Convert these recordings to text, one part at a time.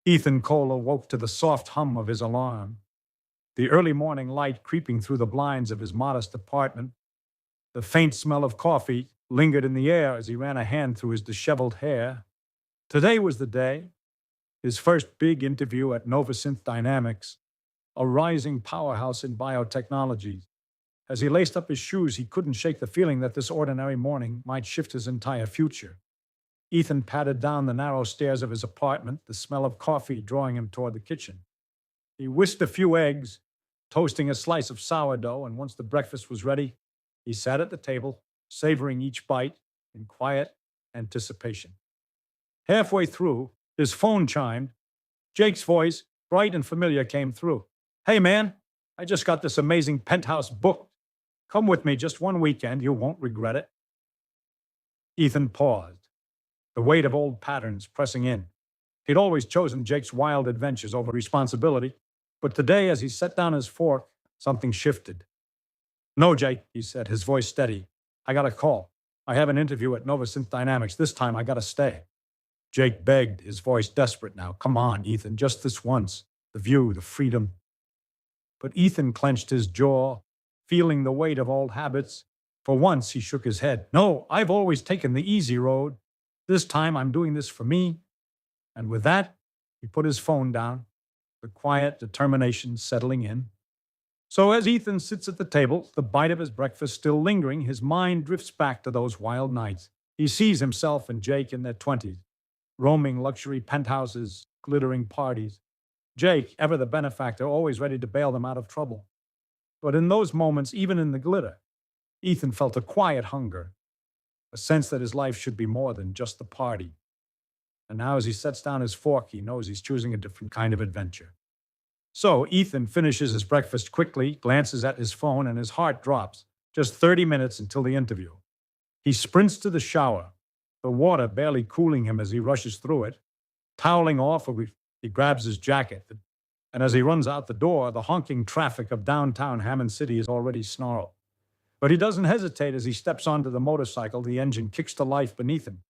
Ethan Cole awoke to the soft hum of his alarm, the early morning light creeping through the blinds of his modest apartment. The faint smell of coffee lingered in the air as he ran a hand through his disheveled hair. Today was the day, his first big interview at Novasynth Dynamics, a rising powerhouse in biotechnology. As he laced up his shoes, he couldn't shake the feeling that this ordinary morning might shift his entire future. Ethan padded down the narrow stairs of his apartment, the smell of coffee drawing him toward the kitchen. He whisked a few eggs, toasting a slice of sourdough, and once the breakfast was ready, he sat at the table, savoring each bite in quiet anticipation. Halfway through, his phone chimed. Jake's voice, bright and familiar, came through. "Hey, man, I just got this amazing penthouse booked. Come with me just one weekend. You won't regret it." Ethan paused, the weight of old patterns pressing in. He'd always chosen Jake's wild adventures over responsibility, but today, as he set down his fork, something shifted. "No, Jake," he said, his voice steady. "I got a call. I have an interview at Novasynth Dynamics. This time I gotta stay." Jake begged, his voice desperate now. "Come on, Ethan, just this once. The view, the freedom." But Ethan clenched his jaw, feeling the weight of old habits. For once, he shook his head. "No, I've always taken the easy road. This time I'm doing this for me." And with that, he put his phone down, the quiet determination settling in. So as Ethan sits at the table, the bite of his breakfast still lingering, his mind drifts back to those wild nights. He sees himself and Jake in their 20s, roaming luxury penthouses, glittering parties. Jake, ever the benefactor, always ready to bail them out of trouble. But in those moments, even in the glitter, Ethan felt a quiet hunger, a sense that his life should be more than just the party. And now as he sets down his fork, he knows he's choosing a different kind of adventure. So Ethan finishes his breakfast quickly, glances at his phone, and his heart drops. Just 30 minutes until the interview. He sprints to the shower, the water barely cooling him as he rushes through it. Toweling off, he grabs his jacket, and as he runs out the door, the honking traffic of downtown Hammond City is already snarled. But he doesn't hesitate as he steps onto the motorcycle, the engine kicks to life beneath him.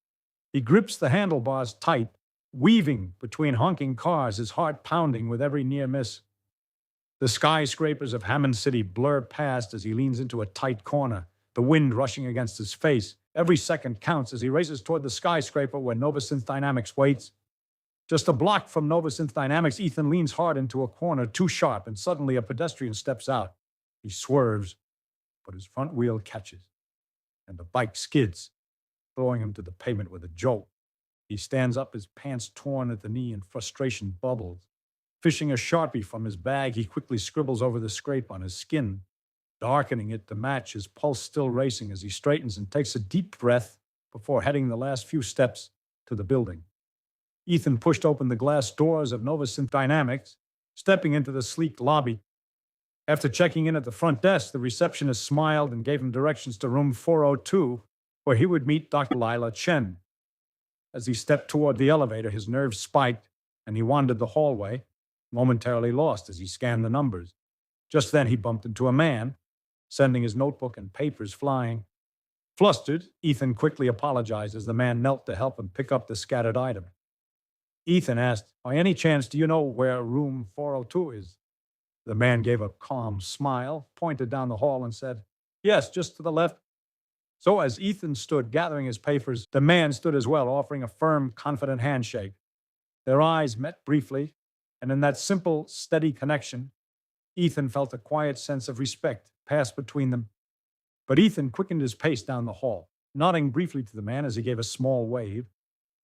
He grips the handlebars tight, weaving between honking cars, his heart pounding with every near miss. The skyscrapers of Hammond City blur past as he leans into a tight corner, the wind rushing against his face. Every second counts as he races toward the skyscraper where Novasynth Dynamics waits. Just a block from Novasynth Dynamics, Ethan leans hard into a corner, too sharp, and suddenly a pedestrian steps out. He swerves, but his front wheel catches, and the bike skids, throwing him to the pavement with a jolt. He stands up, his pants torn at the knee, and frustration bubbles. Fishing a Sharpie from his bag, he quickly scribbles over the scrape on his skin, darkening it to match, his pulse still racing as he straightens and takes a deep breath before heading the last few steps to the building. Ethan pushed open the glass doors of Novasynth Dynamics, stepping into the sleek lobby. After checking in at the front desk, the receptionist smiled and gave him directions to room 402, where he would meet Dr. Lila Chen. As he stepped toward the elevator, his nerves spiked, and he wandered the hallway, momentarily lost as he scanned the numbers. Just then he bumped into a man, sending his notebook and papers flying. Flustered, Ethan quickly apologized as the man knelt to help him pick up the scattered items. Ethan asked, "By any chance, do you know where room 402 is?" The man gave a calm smile, pointed down the hall, and said, "Yes, just to the left." So as Ethan stood gathering his papers, the man stood as well, offering a firm, confident handshake. Their eyes met briefly, and in that simple, steady connection, Ethan felt a quiet sense of respect pass between them. But Ethan quickened his pace down the hall, nodding briefly to the man as he gave a small wave,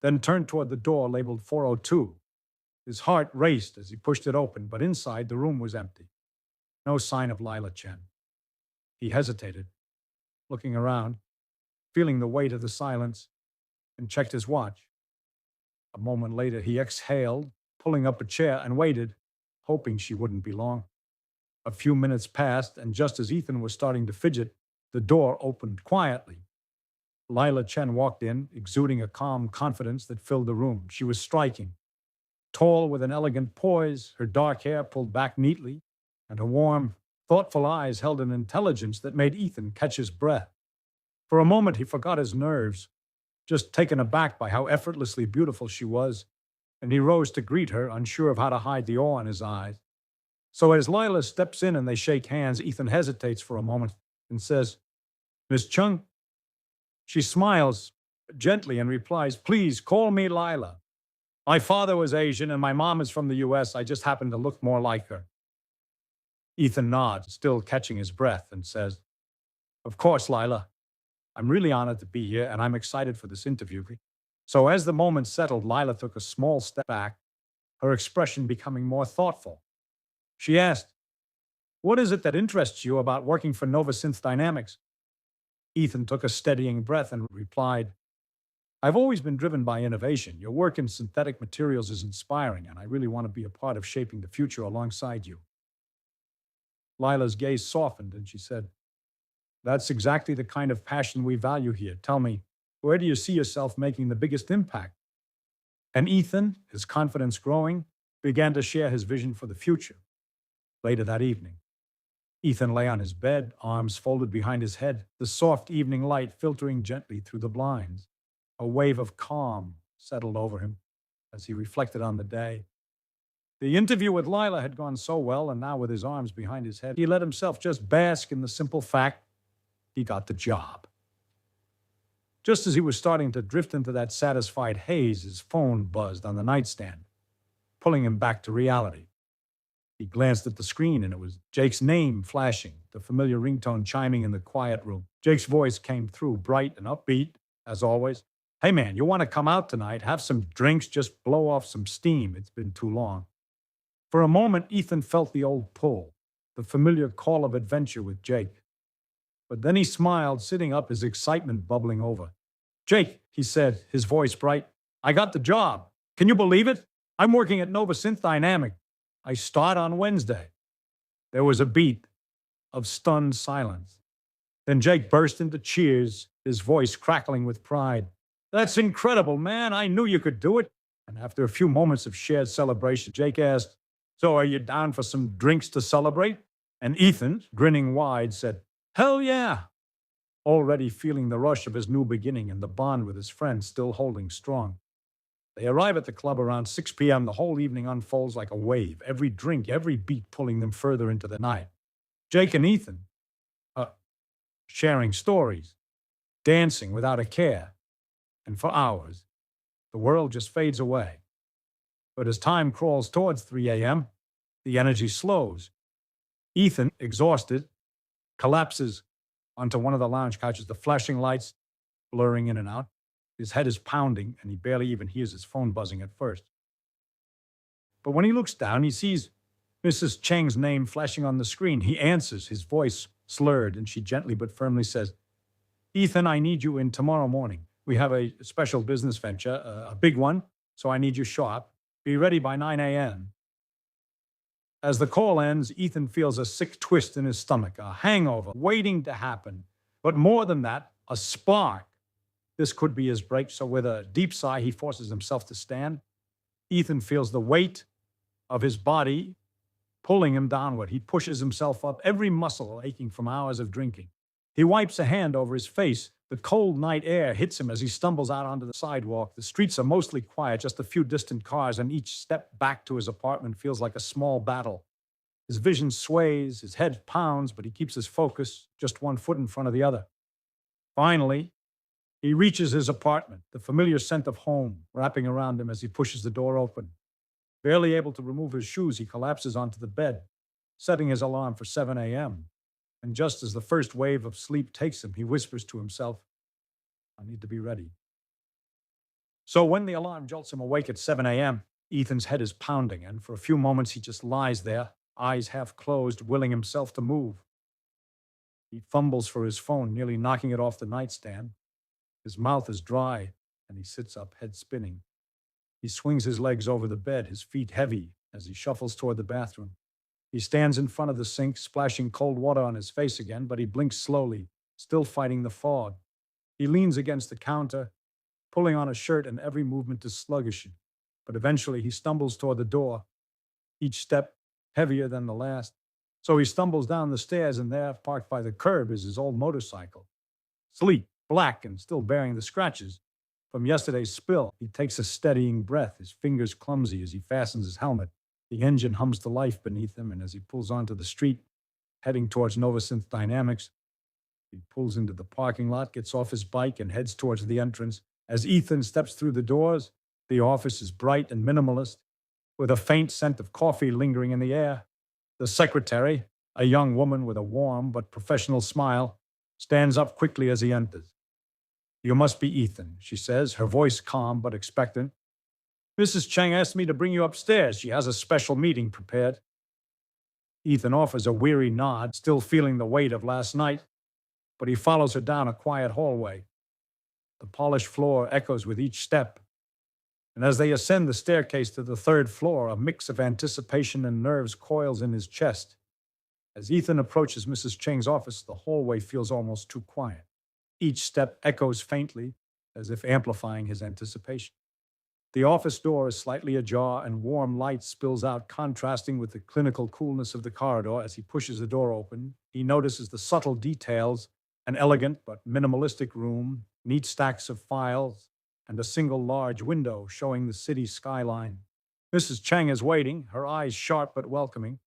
then turned toward the door labeled 402. His heart raced as he pushed it open, but inside the room was empty. No sign of Lila Chen. He hesitated, looking around, feeling the weight of the silence, and checked his watch. A moment later, he exhaled, pulling up a chair, and waited, hoping she wouldn't be long. A few minutes passed, and just as Ethan was starting to fidget, the door opened quietly. Lila Chen walked in, exuding a calm confidence that filled the room. She was striking. Tall with an elegant poise, her dark hair pulled back neatly, and her warm, thoughtful eyes held an intelligence that made Ethan catch his breath. For a moment, he forgot his nerves, just taken aback by how effortlessly beautiful she was. and he rose to greet her, unsure of how to hide the awe in his eyes. So as Lila steps in and they shake hands, Ethan hesitates for a moment and says, "Miss Chung?" She smiles gently and replies, "Please call me Lila. My father was Asian and my mom is from the US. I just happen to look more like her." Ethan nods, still catching his breath, and says, "Of course, Lila. I'm really honored to be here and I'm excited for this interview." So as the moment settled, Lila took a small step back, her expression becoming more thoughtful. She asked, "What is it that interests you about working for Nova Synth Dynamics?" Ethan took a steadying breath and replied, "I've always been driven by innovation. Your work in synthetic materials is inspiring, and I really want to be a part of shaping the future alongside you." Lila's gaze softened, and she said, "That's exactly the kind of passion we value here. Tell me, where do you see yourself making the biggest impact?" And Ethan, his confidence growing, began to share his vision for the future. Later that evening, Ethan lay on his bed, arms folded behind his head, the soft evening light filtering gently through the blinds. A wave of calm settled over him as he reflected on the day. The interview with Lila had gone so well, and now with his arms behind his head, he let himself just bask in the simple fact he got the job. Just as he was starting to drift into that satisfied haze, his phone buzzed on the nightstand, pulling him back to reality. He glanced at the screen, and it was Jake's name flashing, the familiar ringtone chiming in the quiet room. Jake's voice came through, bright and upbeat, as always. "Hey, man, you want to come out tonight? Have some drinks, just blow off some steam. It's been too long." For a moment, Ethan felt the old pull, the familiar call of adventure with Jake. But then he smiled, sitting up, his excitement bubbling over. "Jake," he said, his voice bright, "I got the job. Can you believe it? I'm working at Nova Synth Dynamic. I start on Wednesday." There was a beat of stunned silence. Then Jake burst into cheers, his voice crackling with pride. "That's incredible, man. I knew you could do it." And after a few moments of shared celebration, Jake asked, "So are you down for some drinks to celebrate?" And Ethan, grinning wide, said, "Hell yeah," already feeling the rush of his new beginning and the bond with his friend still holding strong. They arrive at the club around 6 p.m. The whole evening unfolds like a wave, every drink, every beat pulling them further into the night. Jake and Ethan, sharing stories, dancing without a care, and for hours, the world just fades away. But as time crawls towards 3 a.m., the energy slows. Ethan, exhausted, collapses onto one of the lounge couches, the flashing lights blurring in and out. His head is pounding, and he barely even hears his phone buzzing at first. But when he looks down, he sees Mrs. Cheng's name flashing on the screen. He answers, his voice slurred, and she gently but firmly says, "Ethan, I need you in tomorrow morning. We have a special business venture, a big one, so I need you sharp. Be ready by 9 a.m. As the call ends, Ethan feels a sick twist in his stomach, a hangover waiting to happen. But more than that, a spark. This could be his break, so with a deep sigh, he forces himself to stand. Ethan feels the weight of his body pulling him downward. He pushes himself up, every muscle aching from hours of drinking. He wipes a hand over his face. The cold night air hits him as he stumbles out onto the sidewalk. The streets are mostly quiet, just a few distant cars, and each step back to his apartment feels like a small battle. His vision sways, his head pounds, but he keeps his focus, just one foot in front of the other. Finally, he reaches his apartment, the familiar scent of home wrapping around him as he pushes the door open. Barely able to remove his shoes, he collapses onto the bed, setting his alarm for 7 a.m. And just as the first wave of sleep takes him, he whispers to himself, "I need to be ready." So when the alarm jolts him awake at 7 a.m., Ethan's head is pounding, and for a few moments he just lies there, eyes half closed, willing himself to move. He fumbles for his phone, nearly knocking it off the nightstand. His mouth is dry, and he sits up, head spinning. He swings his legs over the bed, his feet heavy, as he shuffles toward the bathroom. He stands in front of the sink, splashing cold water on his face again, but he blinks slowly, still fighting the fog. He leans against the counter, pulling on a shirt, and every movement is sluggish. But eventually he stumbles toward the door, each step heavier than the last. So he stumbles down the stairs, and there, parked by the curb, is his old motorcycle. Sleek, black, and still bearing the scratches. from yesterday's spill. He takes a steadying breath, his fingers clumsy as he fastens his helmet. The engine hums to life beneath him, and as he pulls onto the street, heading towards Novasynth Dynamics, he pulls into the parking lot, gets off his bike, and heads towards the entrance. As Ethan steps through the doors, the office is bright and minimalist, with a faint scent of coffee lingering in the air. The secretary, a young woman with a warm but professional smile, stands up quickly as he enters. "You must be Ethan," she says, her voice calm but expectant. "Mrs. Chang asked me to bring you upstairs. She has a special meeting prepared." Ethan offers a weary nod, still feeling the weight of last night, but he follows her down a quiet hallway. The polished floor echoes with each step, and as they ascend the staircase to the third floor, a mix of anticipation and nerves coils in his chest. As Ethan approaches Mrs. Chang's office, the hallway feels almost too quiet. Each step echoes faintly, as if amplifying his anticipation. The office door is slightly ajar, and warm light spills out, contrasting with the clinical coolness of the corridor. As he pushes the door open, he notices the subtle details: an elegant but minimalistic room, neat stacks of files, and a single large window showing the city skyline. Mrs. Chang is waiting, her eyes sharp but welcoming.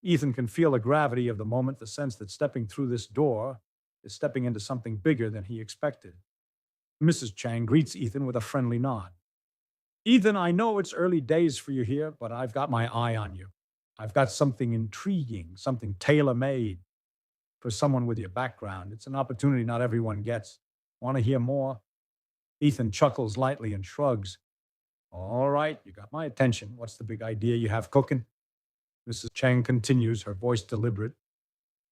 Ethan can feel the gravity of the moment, the sense that stepping through this door is stepping into something bigger than he expected. Mrs. Chang greets Ethan with a friendly nod. "Ethan, I know it's early days for you here, but I've got my eye on you. I've got something intriguing, something tailor-made for someone with your background. It's an opportunity not everyone gets. Want to hear more?" Ethan chuckles lightly and shrugs. "All right, you got my attention. What's the big idea you have cooking?" Mrs. Chang continues, her voice deliberate.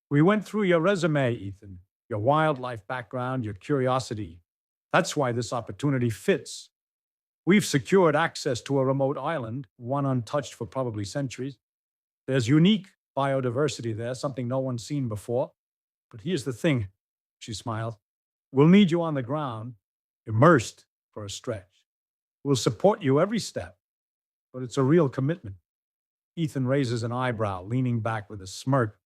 "We went through your resume, Ethan, your wildlife background, your curiosity. That's why this opportunity fits. We've secured access to a remote island, one untouched for probably centuries. There's unique biodiversity there, something no one's seen before. But here's the thing," she smiled. "We'll need you on the ground, immersed for a stretch. We'll support you every step, but it's a real commitment." Ethan raises an eyebrow, leaning back with a smirk.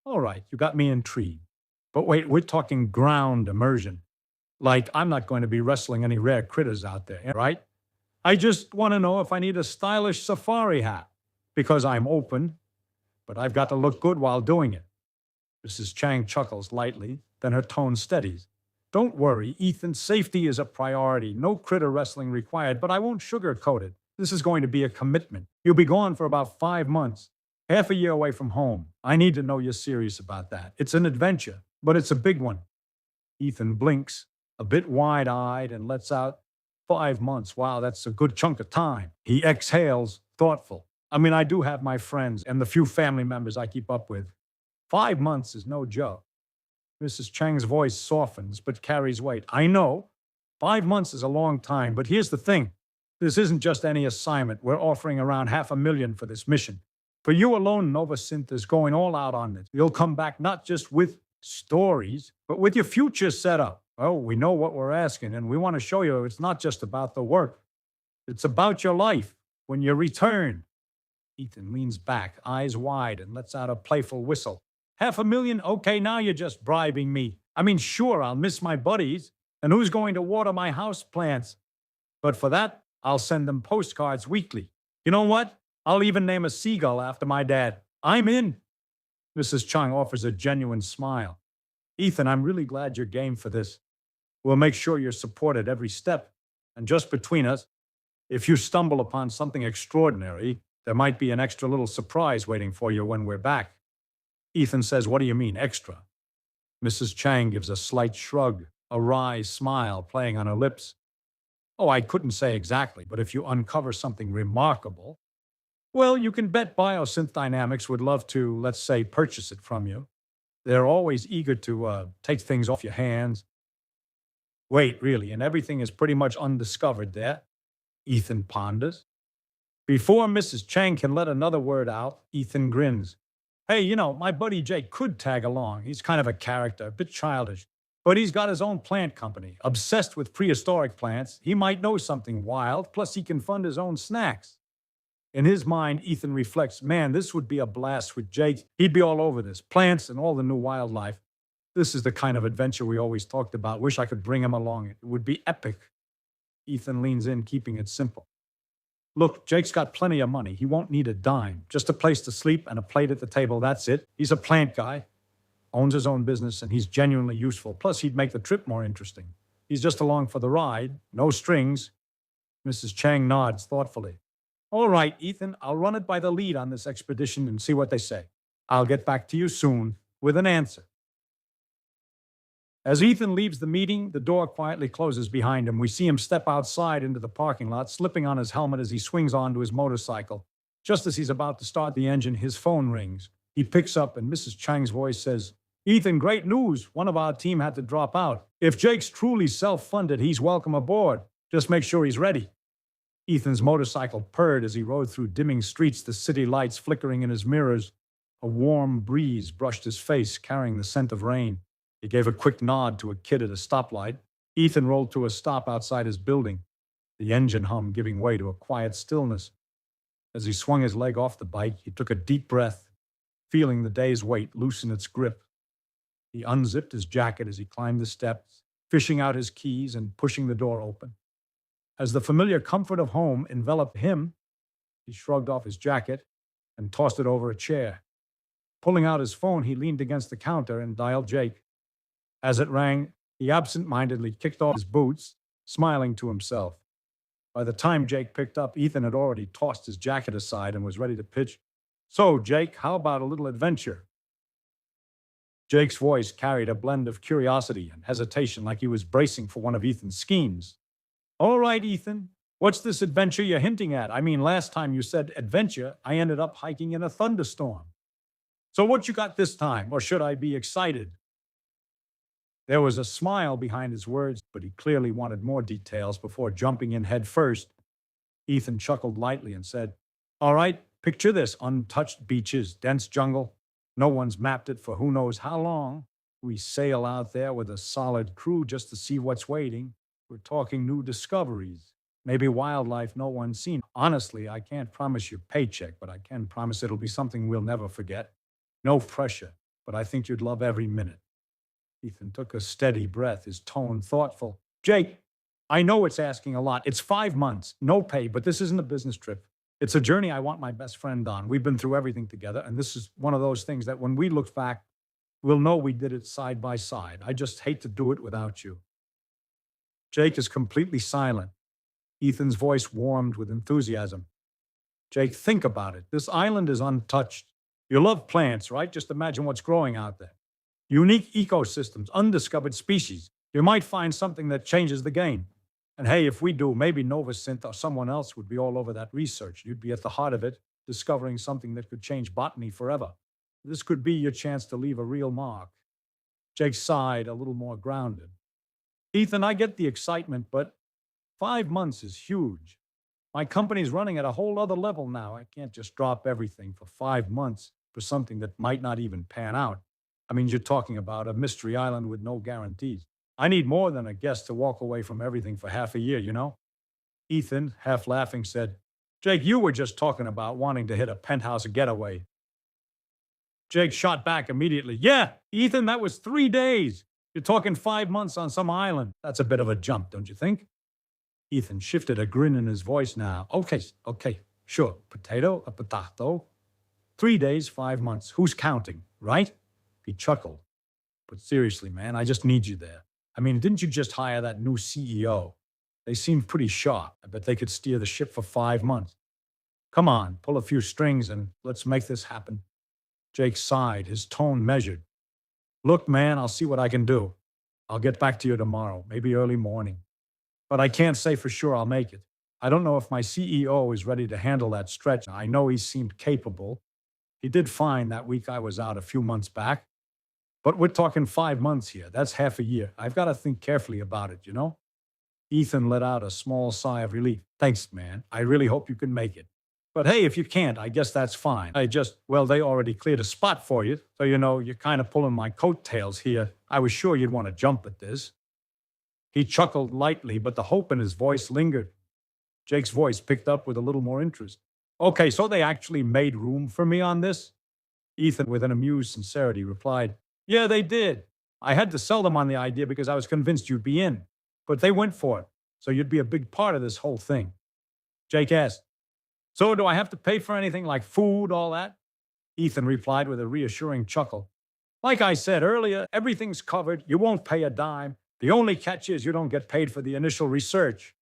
"All right, you got me intrigued. But wait, we're talking ground immersion. Like, I'm not going to be wrestling any rare critters out there, right? I just want to know if I need a stylish safari hat, because I'm open, but I've got to look good while doing it." Mrs. Chang chuckles lightly, then her tone steadies. "Don't worry, Ethan, safety is a priority. No critter wrestling required, but I won't sugarcoat it. This is going to be a commitment. You'll be gone for about 5 months, half a year away from home. I need to know you're serious about that. It's an adventure, but it's a big one." Ethan blinks, a bit wide-eyed, and lets out, 5 months. Wow, that's a good chunk of time. He exhales, thoughtful. "I mean, I do have my friends and the few family members I keep up with. 5 months is no joke." Mrs. Chang's voice softens but carries weight. "I know. 5 months is a long time, but here's the thing. This isn't just any assignment. We're offering around $500,000 for this mission. For you alone, Novasynth is going all out on it. You'll come back not just with stories, but with your future set up. Oh, we know what we're asking, and we want to show you it's not just about the work. It's about your life when you return." Ethan leans back, eyes wide, and lets out a playful whistle. $500,000? Okay, now you're just bribing me. I mean, sure, I'll miss my buddies, and who's going to water my house plants? But for that, I'll send them postcards weekly. You know what? I'll even name a seagull after my dad. I'm in." Mrs. Chang offers a genuine smile. "Ethan, I'm really glad you're game for this. We'll make sure you're supported every step. And just between us, if you stumble upon something extraordinary, there might be an extra little surprise waiting for you when we're back." Ethan says, "What do you mean, extra?" Mrs. Chang gives a slight shrug, a wry smile playing on her lips. "Oh, I couldn't say exactly, but if you uncover something remarkable, well, you can bet Biosynth Dynamics would love to, let's say, purchase it from you. They're always eager to take things off your hands." "Wait, really, and everything is pretty much undiscovered there?" Ethan ponders. Before Mrs. Chang can let another word out, Ethan grins. "Hey, you know, my buddy Jake could tag along. He's kind of a character, a bit childish. But he's got his own plant company, obsessed with prehistoric plants. He might know something wild, plus he can fund his own snacks." In his mind, Ethan reflects, man, this would be a blast with Jake. He'd be all over this, plants and all the new wildlife. This is the kind of adventure we always talked about. Wish I could bring him along. It would be epic. Ethan leans in, keeping it simple. Look, Jake's got plenty of money. He won't need a dime. Just a place to sleep and a plate at the table. That's it. He's a plant guy, owns his own business, and he's genuinely useful. Plus, he'd make the trip more interesting. He's just along for the ride. No strings. Mrs. Chang nods thoughtfully. All right, Ethan, I'll run it by the lead on this expedition and see what they say. I'll get back to you soon with an answer. As Ethan leaves the meeting, the door quietly closes behind him. We see him step outside into the parking lot, slipping on his helmet as he swings onto his motorcycle. Just as he's about to start the engine, his phone rings. He picks up, and Mrs. Chang's voice says, Ethan, great news. One of our team had to drop out. If Jake's truly self-funded, he's welcome aboard. Just make sure he's ready. Ethan's motorcycle purred as he rode through dimming streets, the city lights flickering in his mirrors. A warm breeze brushed his face, carrying the scent of rain. He gave a quick nod to a kid at a stoplight. Ethan rolled to a stop outside his building, the engine hum giving way to a quiet stillness. As he swung his leg off the bike, he took a deep breath, feeling the day's weight loosen its grip. He unzipped his jacket as he climbed the steps, fishing out his keys and pushing the door open. As the familiar comfort of home enveloped him, he shrugged off his jacket and tossed it over a chair. Pulling out his phone, he leaned against the counter and dialed Jake. As it rang, he absent-mindedly kicked off his boots, smiling to himself. By the time Jake picked up, Ethan had already tossed his jacket aside and was ready to pitch. So, Jake, how about a little adventure? Jake's voice carried a blend of curiosity and hesitation, like he was bracing for one of Ethan's schemes. All right, Ethan, what's this adventure you're hinting at? I mean, last time you said adventure, I ended up hiking in a thunderstorm. So what you got this time, or should I be excited? There was a smile behind his words, but he clearly wanted more details before jumping in head first. Ethan chuckled lightly and said, All right, picture this, untouched beaches, dense jungle. No one's mapped it for who knows how long. We sail out there with a solid crew just to see what's waiting. We're talking new discoveries, maybe wildlife no one's seen. Honestly, I can't promise you a paycheck, but I can promise it'll be something we'll never forget. No pressure, but I think you'd love every minute. Ethan took a steady breath, his tone thoughtful. Jake, I know it's asking a lot. It's 5 months, no pay, but this isn't a business trip. It's a journey I want my best friend on. We've been through everything together, and this is one of those things that when we look back, we'll know we did it side by side. I just hate to do it without you. Jake is completely silent. Ethan's voice warmed with enthusiasm. Jake, think about it. This island is untouched. You love plants, right? Just imagine what's growing out there. Unique ecosystems, undiscovered species. You might find something that changes the game. And hey, if we do, maybe Novasynth or someone else would be all over that research. You'd be at the heart of it, discovering something that could change botany forever. This could be your chance to leave a real mark. Jake sighed, a little more grounded. Ethan, I get the excitement, but 5 months is huge. My company's running at a whole other level now. I can't just drop everything for 5 months for something that might not even pan out. I mean, you're talking about a mystery island with no guarantees. I need more than a guest to walk away from everything for half a year, you know? Ethan, half laughing, said, Jake, you were just talking about wanting to hit a penthouse getaway. Jake shot back immediately. Yeah, Ethan, that was 3 days. You're talking 5 months on some island. That's a bit of a jump, don't you think? Ethan shifted, a grin in his voice now. Okay, sure. Potato, a potato. 3 days, 5 months. Who's counting, right? He chuckled. But seriously, man, I just need you there. I mean, didn't you just hire that new CEO? They seem pretty sharp. I bet they could steer the ship for 5 months. Come on, pull a few strings and let's make this happen. Jake sighed, his tone measured. Look, man, I'll see what I can do. I'll get back to you tomorrow, maybe early morning. But I can't say for sure I'll make it. I don't know if my CEO is ready to handle that stretch. I know he seemed capable. He did fine that week I was out a few months back. But we're talking 5 months here. That's half a year. I've got to think carefully about it, you know? Ethan let out a small sigh of relief. Thanks, man. I really hope you can make it. But hey, if you can't, I guess that's fine. They already cleared a spot for you. So, you're kind of pulling my coattails here. I was sure you'd want to jump at this. He chuckled lightly, but the hope in his voice lingered. Jake's voice picked up with a little more interest. Okay, so they actually made room for me on this? Ethan, with an amused sincerity, replied, Yeah, they did. I had to sell them on the idea because I was convinced you'd be in. But they went for it. so you'd be a big part of this whole thing. Jake asked, so do I have to pay for anything like food, all that? Ethan replied with a reassuring chuckle. Like I said earlier, everything's covered. You won't pay a dime. The only catch is you don't get paid for the initial research.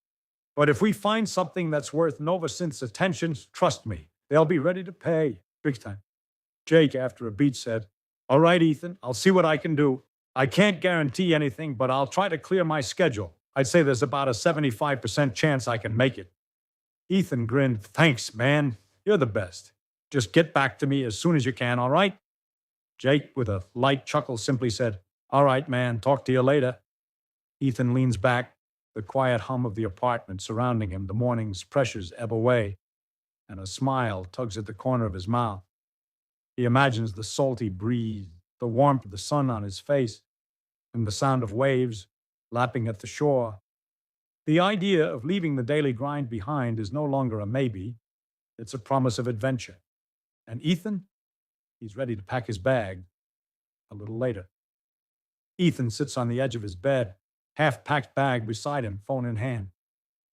But if we find something that's worth Novasynth's attention, trust me, they'll be ready to pay. Big time. Jake, after a beat, said, all right, Ethan, I'll see what I can do. I can't guarantee anything, but I'll try to clear my schedule. I'd say there's about a 75% chance I can make it. Ethan grinned. Thanks, man. You're the best. Just get back to me as soon as you can, all right? Jake, with a light chuckle, simply said, all right, man, talk to you later. Ethan leans back, the quiet hum of the apartment surrounding him, the morning's pressures ebb away, and a smile tugs at the corner of his mouth. He imagines the salty breeze, the warmth of the sun on his face, and the sound of waves lapping at the shore. The idea of leaving the daily grind behind is no longer a maybe. It's a promise of adventure. And Ethan, he's ready to pack his bag a little later. Ethan sits on the edge of his bed, half-packed bag beside him, phone in hand.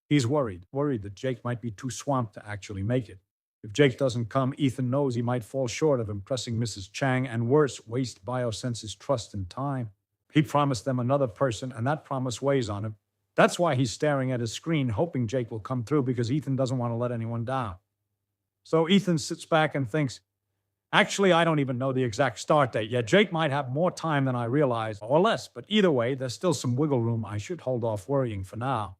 He's worried that Jake might be too swamped to actually make it. If Jake doesn't come, Ethan knows he might fall short of impressing Mrs. Chang and worse, waste Biosense's trust and time. He promised them another person, and that promise weighs on him. That's why he's staring at his screen, hoping Jake will come through because Ethan doesn't want to let anyone down. So Ethan sits back and thinks, actually, I don't even know the exact start date yet. Jake might have more time than I realize, or less, but either way, there's still some wiggle room. I should hold off worrying for now.